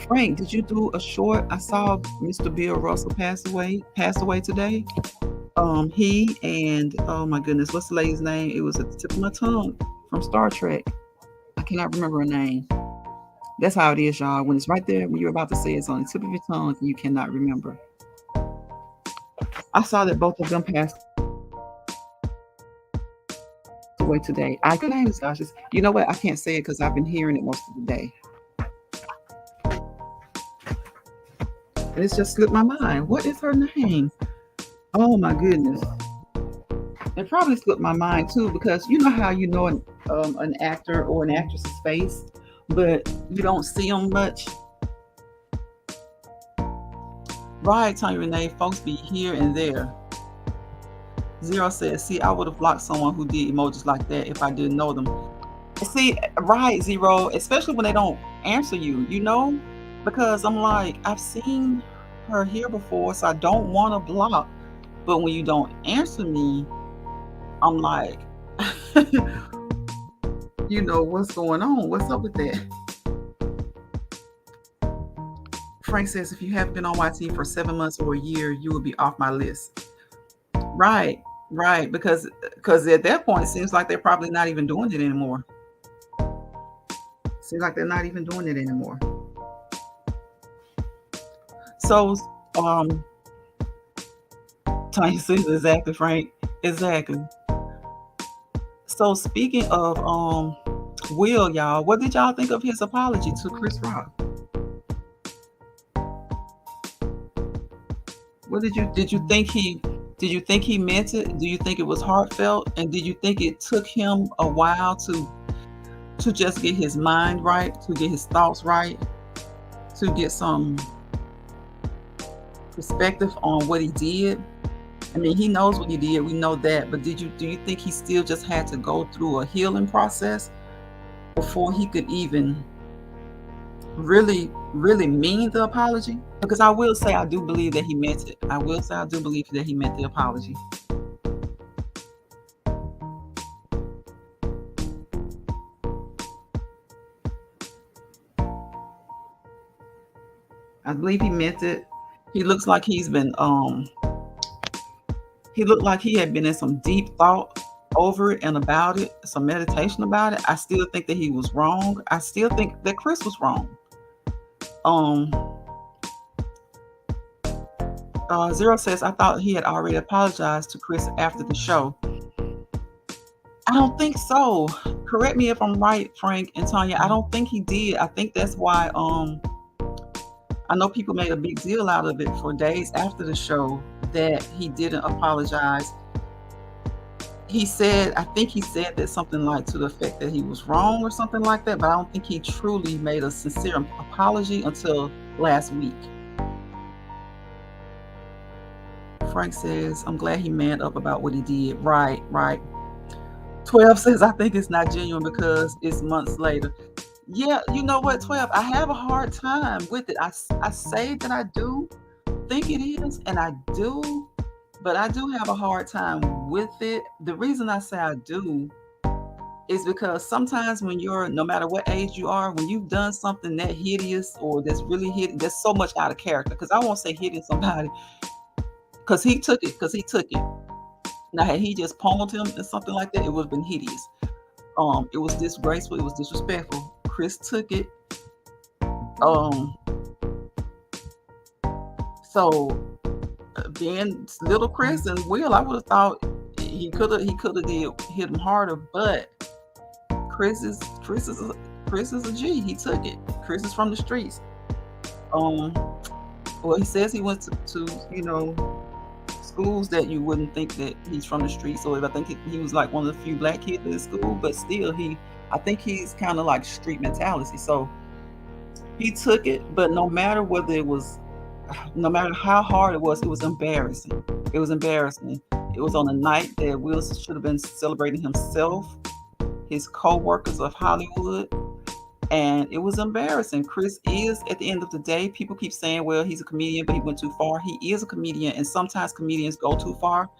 Frank, did you do a short? I saw Mr. Bill Russell passed away today. He and, oh my goodness, what's the lady's name? It was at the tip of my tongue, from Star Trek. I cannot remember her name. That's how it is, y'all. When it's right there, when you're about to say it's on the tip of your tongue, you cannot remember. I saw that both of them passed away today. I could name is, gosh, you know what? I can't say it because I've been hearing it most of the day. And it's just slipped my mind. What is her name? Oh my goodness. It probably slipped my mind too, because you know how you know an actor or an actress's face, but you don't see them much. Right, Tanya Renee, folks be here and there. Zero says, see, I would have blocked someone who did emojis like that if I didn't know them. See, right, Zero, especially when they don't answer you, because I'm like, I've seen her here before, so I don't want to block. But when you don't answer me, I'm like, what's going on? What's up with that? Frank says, if you haven't been on YT for 7 months or a year, you will be off my list. Right, because at that point, it seems like they're probably not even doing it anymore. Seems like they're not even doing it anymore. So, Tanya says, exactly, Frank. Exactly. So speaking of Will, y'all, what did y'all think of his apology to Chris Rock? What did you think he meant it? Do you think it was heartfelt? And did you think it took him a while to just get his mind right, to get his thoughts right, to get some perspective on what he did? I mean, he knows what he did, we know that, but do you think he still just had to go through a healing process before he could even really, really mean the apology? Because I will say I do believe that he meant it. I will say I do believe that he meant the apology. I believe he meant it. He looks like he looked like he had been in some deep thought over it and about it, some meditation about it. I still think that he was wrong. I still think that Chris was wrong. Zero says, I thought he had already apologized to Chris after the show. I don't think so. Correct me if I'm right, Frank and Tanya. I don't think he did. I think that's why I know people made a big deal out of it for days after the show that he didn't apologize. I think he said that something like to the effect that he was wrong or something like that, but I don't think he truly made a sincere apology until last week. Frank says, I'm glad he manned up about what he did. Right. 12 says, I think it's not genuine because it's months later. Yeah, you know what, 12, I have a hard time with it. I say that I do think it is, and I do, but I do have a hard time with it. The reason I say I do is because sometimes when you're, no matter what age you are, when you've done something that hideous or that's really hideous, that's so much out of character, because I won't say hitting somebody, Cause he took it. Now, had he just pummeled him or something like that, it would have been hideous. It was disgraceful. It was disrespectful. Chris took it. Um, so being little Chris and Will, I would have thought he could have did hit him harder, but Chris is Chris is a, Chris is a G. He took it. Chris is from the streets. Um, well, he says he went to schools that you wouldn't think that he's from the streets. So I think he was like one of the few black kids in school, but still, I think he's kind of like street mentality. So he took it, but no matter how hard it was embarrassing. It was embarrassing. It was on a night that Will should have been celebrating himself, his co-workers of Hollywood, and it was embarrassing. Chris is, at the end of the day, people keep saying, well, he's a comedian, but he went too far. He is a comedian, and sometimes comedians go too far.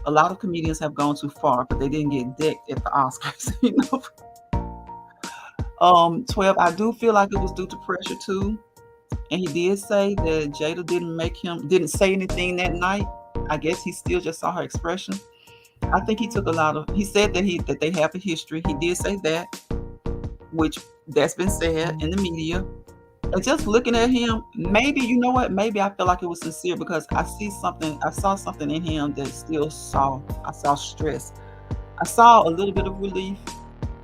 A lot of comedians have gone too far, but they didn't get decked at the Oscars. 12, I do feel like it was due to pressure too. And he did say that Jada didn't say anything that night. I guess he still just saw her expression. I think he said that they have a history. He did say that, which that's been said in the media. And just looking at him, maybe, you know what? Maybe I feel like it was sincere because I saw something in him that I saw stress. I saw a little bit of relief,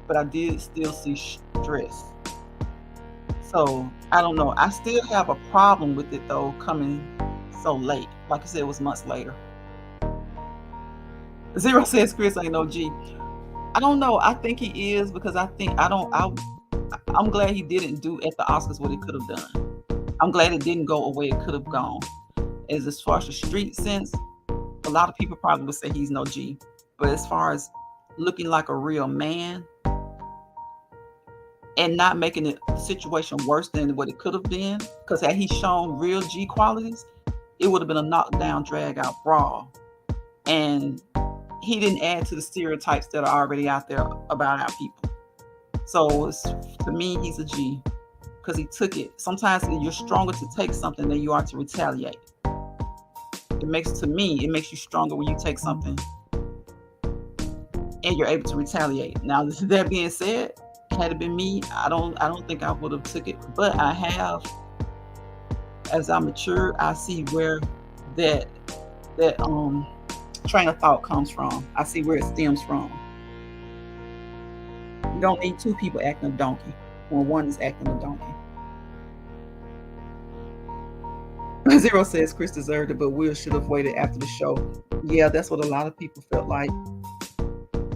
but I did still see stress. So I don't know. I still have a problem with it though, coming so late. Like I said, it was months later. Zero says Chris ain't no G. I don't know. I think he is because I'm glad he didn't do at the Oscars what he could have done. I'm glad it didn't go away it could have gone. As far as the street sense, a lot of people probably would say he's no G. But as far as looking like a real man and not making the situation worse than what it could have been, because had he shown real G qualities, it would have been a knockdown, drag out brawl. And he didn't add to the stereotypes that are already out there about our people. So to me, he's a G because he took it. Sometimes you're stronger to take something than you are to retaliate. It makes you stronger when you take something and you're able to retaliate. Now, that being said, had it been me, I don't think I would have took it. But I have, as I mature, I see where that train of thought comes from. I see where it stems from. You don't need two people acting a donkey when one is acting a donkey. Zero says Chris deserved it, but Will should have waited after the show. Yeah, that's what a lot of people felt like.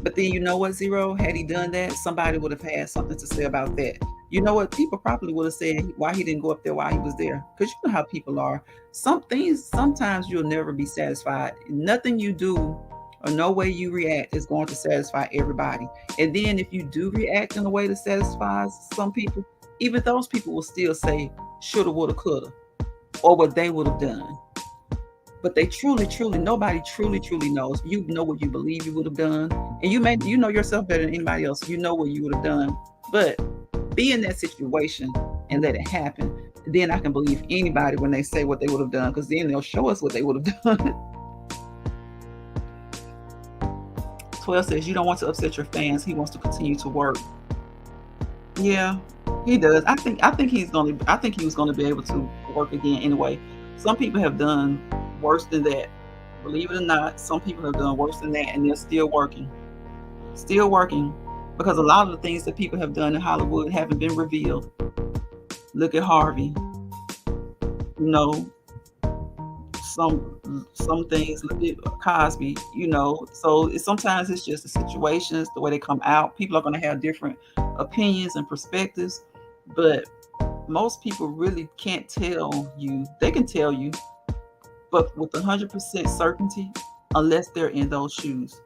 But then you know what, Zero? Had he done that, somebody would have had something to say about that. You know what? People probably would have said why he didn't go up there while he was there. Because you know how people are. Some things, sometimes you'll never be satisfied. Nothing you do or no way you react is going to satisfy everybody. And then if you do react in a way that satisfies some people, even those people will still say shoulda, woulda, coulda, or what they would have done. But they nobody truly knows. You know what you believe you would have done. And you know yourself better than anybody else. You know what you would have done. But be in that situation and let it happen. Then I can believe anybody when they say what they would have done, because then they'll show us what they would have done. 12 says you don't want to upset your fans. He wants to continue to work. Yeah, he does. I think he was gonna be able to work again anyway. Some people have done worse than that. Believe it or not, some people have done worse than that and they're still working. Still working. Because a lot of the things that people have done in Hollywood haven't been revealed. Look at Harvey. You know, some things, look at Cosby, you know. So sometimes it's just the situations, the way they come out. People are going to have different opinions and perspectives, but most people really can't tell you. They can tell you, but with 100% certainty, unless they're in those shoes.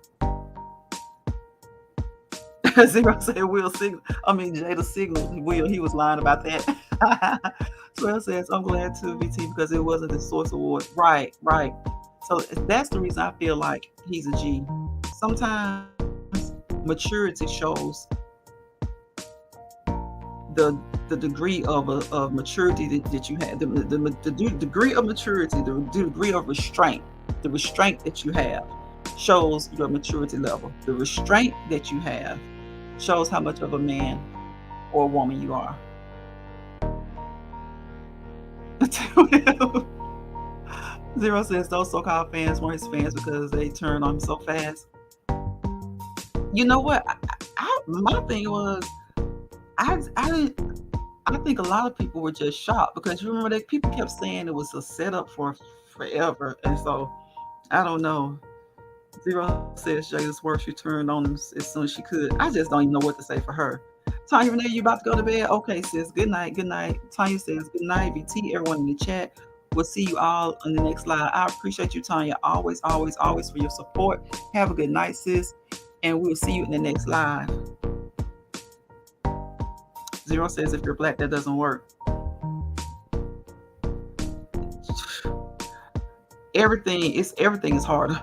Zero said Jada signaled Will. He was lying about that. 12 says, I'm glad to BT because it wasn't the Source Award. Right. So that's the reason I feel like he's a G. Sometimes maturity shows the degree of maturity that you have, the degree of maturity, the degree of restraint The restraint that you have shows your maturity level. The restraint that you have shows how much of a man or a woman you are. 0 says those so-called fans weren't his fans because they turned on him so fast. You know what? My thing was, I didn't. I think a lot of people were just shocked because you remember that people kept saying it was a setup for forever, and so I don't know. 0 says Jada's work. She turned on him as soon as she could. I just don't even know what to say for her. Tanya Renee, you about to go to bed? Okay, sis. Good night. Good night. Tanya says good night. BT, everyone in the chat. We'll see you all on the next live. I appreciate you, Tanya, always, always, always for your support. Have a good night, sis, and we'll see you in the next live. 0 says if you're black, that doesn't work. Everything is harder.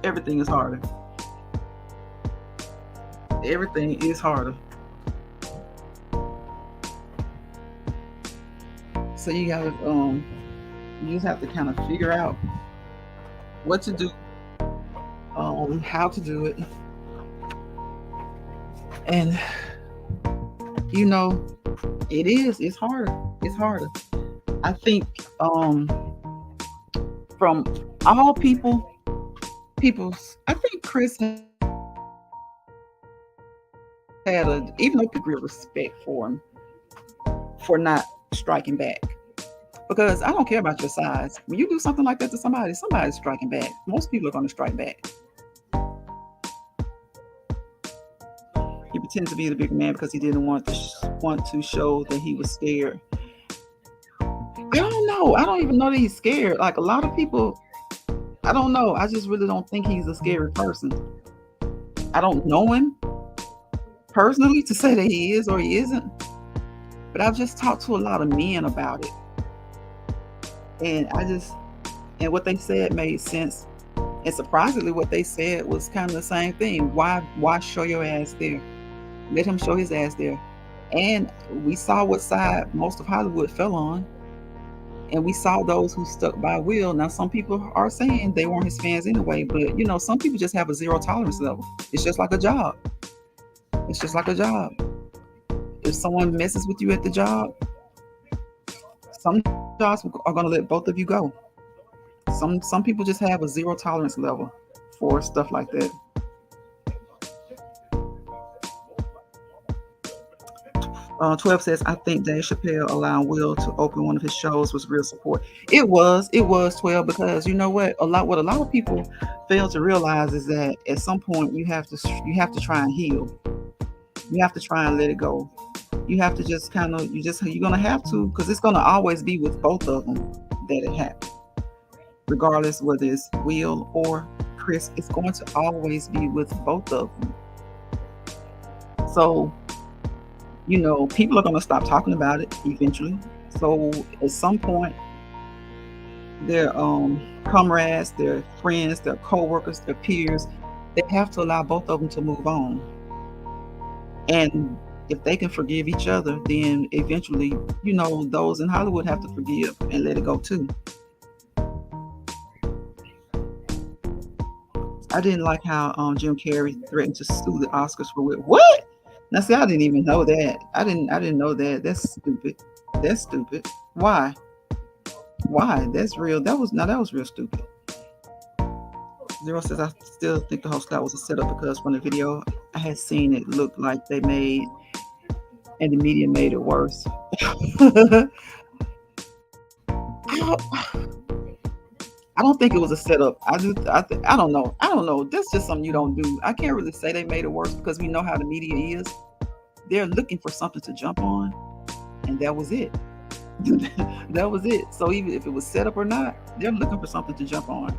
Everything is harder. Everything is harder. So you gotta you just have to kind of figure out what to do, how to do it, and you know, it's harder. It's harder. I think from all people's, I think Chris had even though people have respect for him for not striking back. Because I don't care about your size. When you do something like that to somebody's striking back. Most people are going to strike back. He pretends to be the big man because he didn't want to show that he was scared. I don't know. I don't even know that he's scared. Like a lot of people, I don't know. I just really don't think he's a scary person. I don't know him personally to say that he is or he isn't. But I've just talked to a lot of men about it. And what they said made sense. And surprisingly, what they said was kind of the same thing. Why show your ass there? Let him show his ass there. And we saw what side most of Hollywood fell on. And we saw those who stuck by Will. Now, some people are saying they weren't his fans anyway, but you know, some people just have a zero tolerance level. It's just like a job. It's just like a job. If someone messes with you at the job, some jobs are going to let both of you go. Some people just have a zero tolerance level for stuff like that. 12 says, I think Dave Chappelle allowing Will to open one of his shows was real support. It was 12, because you know what a lot of people fail to realize is that at some point you have to try and heal. You have to try and let it go. You have to just you're going to have to, because it's going to always be with both of them that it happened. Regardless whether it's Will or Chris, it's going to always be with both of them. So, you know, people are going to stop talking about it eventually. So at some point, their comrades, their friends, their co-workers, their peers, they have to allow both of them to move on. And if they can forgive each other, then eventually, you know, those in Hollywood have to forgive and let it go too. I didn't like how Jim Carrey threatened to sue the Oscars for what? Now, see, I didn't even know that. I didn't know that. That's stupid. Why? That's real. That was real stupid. 0 says, I still think the whole Scott was a setup because from the video I had seen, it looked like they made, and the media made it worse. I don't think it was a setup. I don't know. That's just something you don't do. I can't really say they made it worse because we know how the media is. They're looking for something to jump on, and that was it. That was it. So even if it was set up or not, they're looking for something to jump on.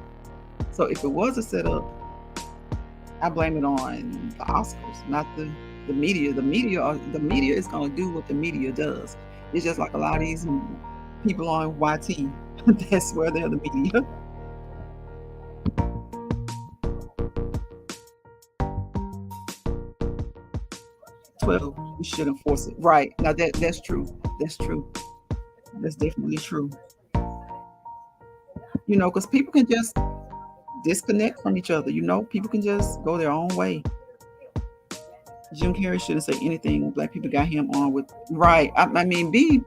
So if it was a setup, I blame it on the Oscars, not the media. The media is going to do what the media does. It's just like a lot of these people on YT. That's where they're the media. We should enforce it. Right. Now that's true. That's true. That's definitely true. Because people can just disconnect from each other. People can just go their own way. Jim Carrey shouldn't say anything. Black people got him on with right. I mean, B.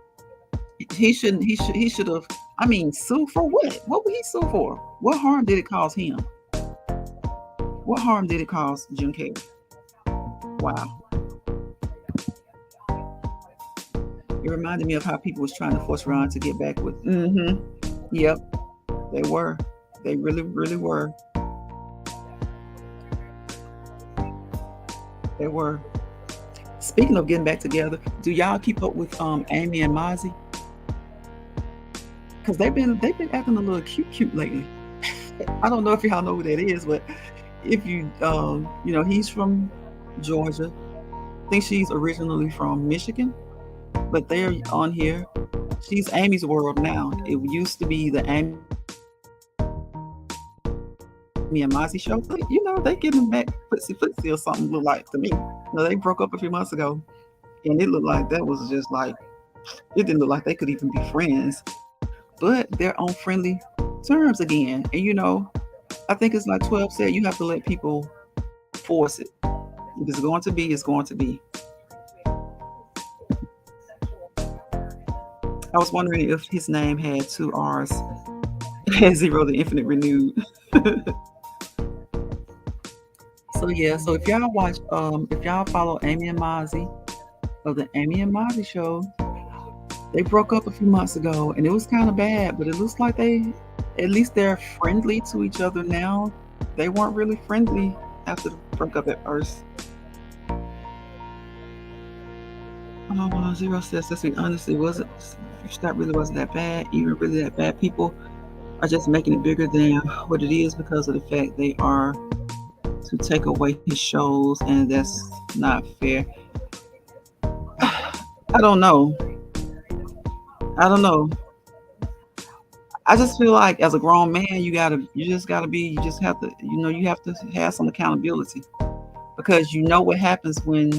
He shouldn't. He should have. I mean, sue for what? What would he sue for? What harm did it cause him? What harm did it cause Jim Carrey? Wow. It reminded me of how people was trying to force Ron to get back with. Yep, they were. They really, really were. They were. Speaking of getting back together, do y'all keep up with Amy and Mozzie? Because they've been acting a little cute lately. I don't know if y'all know who that is, but if he's from Georgia. I think she's originally from Michigan, but they're on here. She's Amy's World now. It used to be the Amy and Mozzie show. But, they getting back footsie or something look like to me. They broke up a few months ago, and it looked like that was just like, it didn't look like they could even be friends. But they're on friendly terms again. And I think it's like 12 said, you have to let people force it. If it's going to be, it's going to be. I was wondering if his name had 2 R's. Had Zero the Infinite Renewed. So yeah, so if y'all watch, if y'all follow Amy and Mozzie, of the Amy and Mozzie show, they broke up a few months ago, and it was kind of bad. But it looks like at least they're friendly to each other now. They weren't really friendly after the breakup at first. Zero says, let's be honest, that really wasn't that bad. Even really that bad. People are just making it bigger than what it is because of the fact they are to take away his shows, and that's not fair. I don't know. I just feel like as a grown man, you have to you have to have some accountability, because you know what happens when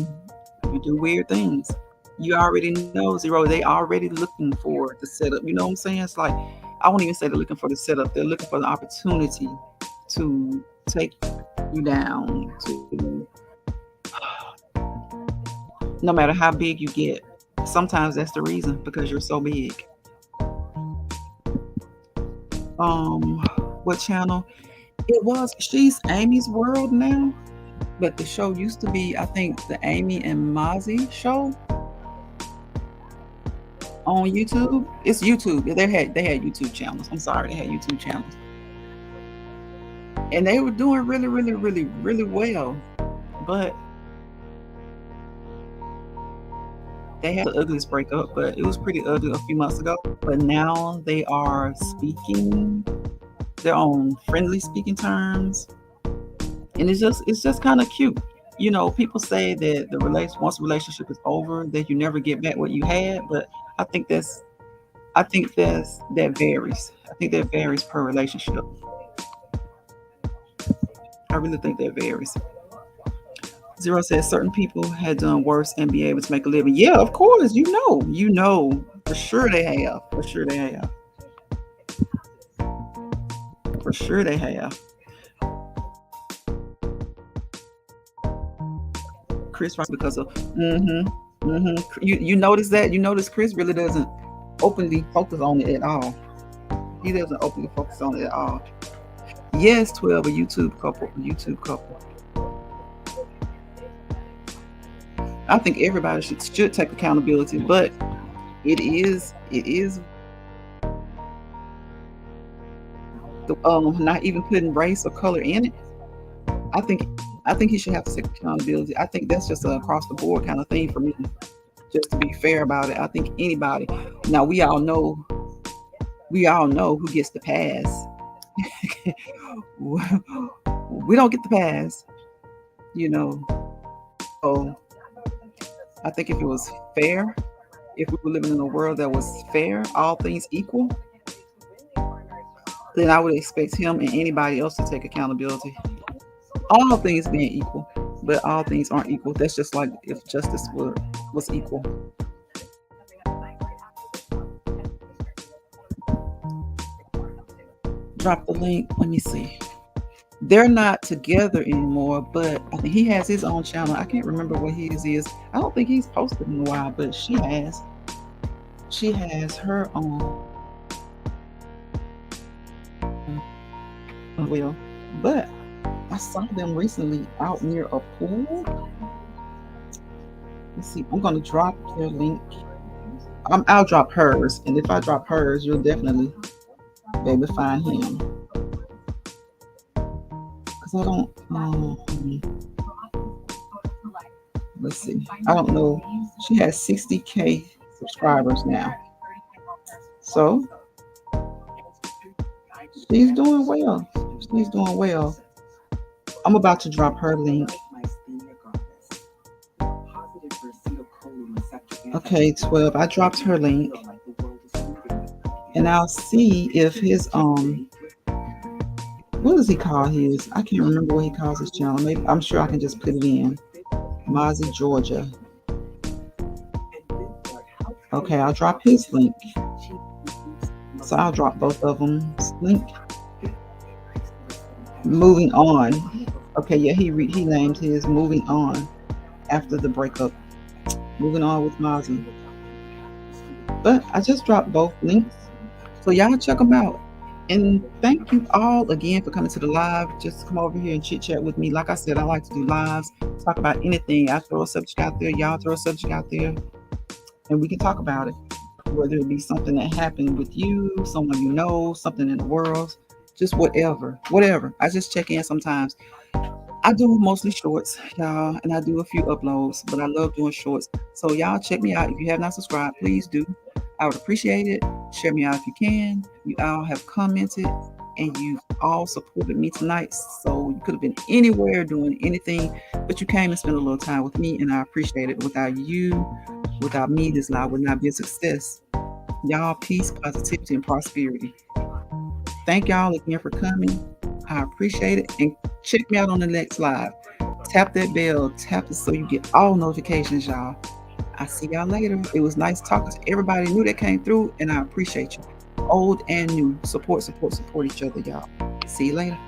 you do weird things. You already know, Zero. They already looking for the setup. You know what I'm saying? It's like, I won't even say they're looking for the setup. They're looking for the opportunity to take you down. No matter how big you get, sometimes that's the reason, because you're so big. What channel? She's Amy's World now, but the show used to be, I think, the Amy and Mozzie show on YouTube. It's YouTube. They had YouTube channels. I'm sorry, they had YouTube channels, and they were doing really, really, really, really well. But they had the ugliest breakup, but it was pretty ugly a few months ago. But now they are speaking. They're on friendly speaking terms, and it's just kind of cute. People say that once the relationship is over, that you never get back what you had, but I think that varies. I think that varies per relationship. I really think that varies. Zero says certain people had done worse and be able to make a living. Yeah, of course. For sure they have. For sure they have. For sure they have. Chris, because of you notice that? You notice Chris really doesn't openly focus on it at all. He doesn't openly focus on it at all. Yes, 12, a YouTube couple. I think everybody should take accountability, but it is not even putting race or color in it. I think he should have to take accountability. I think that's just an across the board kind of thing for me. Just to be fair about it, I think anybody. Now we all know who gets the pass. We don't get the pass, So I think if it was fair, if we were living in a world that was fair, all things equal, then I would expect him and anybody else to take accountability. All things being equal, but all things aren't equal. That's just like if justice was equal. drop the link. Let me see. They're not together anymore, but I think he has his own channel. I can't remember what his is. I don't think he's posted in a while, but she has. She has her own well. But I saw them recently out near a pool. Let's see. I'm gonna drop their link. I'll drop hers, and if I drop hers, you'll definitely be able to find him. Cause I don't. Let's see. I don't know. She has 60K subscribers now, so she's doing well. She's doing well. I'm about to drop her link. Okay, 12. I dropped her link, and I'll see if his what does he call his? I can't remember what he calls his channel. Maybe I'm sure I can just put it in. Mozzie Georgia. Okay, I'll drop his link. So I'll drop both of them's link. Moving on. Okay, yeah, he named his Moving On after the breakup. Moving on with Mozzie. But I just dropped both links. So y'all check them out. And thank you all again for coming to the live. Just come over here and chit chat with me. Like I said, I like to do lives, talk about anything. I throw a subject out there, y'all throw a subject out there, and we can talk about it. Whether it be something that happened with you, someone you know, something in the world, just whatever. I just check in sometimes. I do mostly shorts, y'all, and I do a few uploads, but I love doing shorts. So y'all check me out. If you have not subscribed, please do. I would appreciate it. Share me out if you can. You all have commented and you've all supported me tonight. So you could have been anywhere doing anything, but you came and spent a little time with me, and I appreciate it. Without you, without me, this live would not be a success. Y'all, peace, positivity, and prosperity. Thank y'all again for coming. I appreciate it. And check me out on the next live. Tap that bell, tap it so you get all notifications, y'all. I see y'all later. It was nice talking to everybody new that came through, and I appreciate you. Old and new. Support each other, y'all. See you later.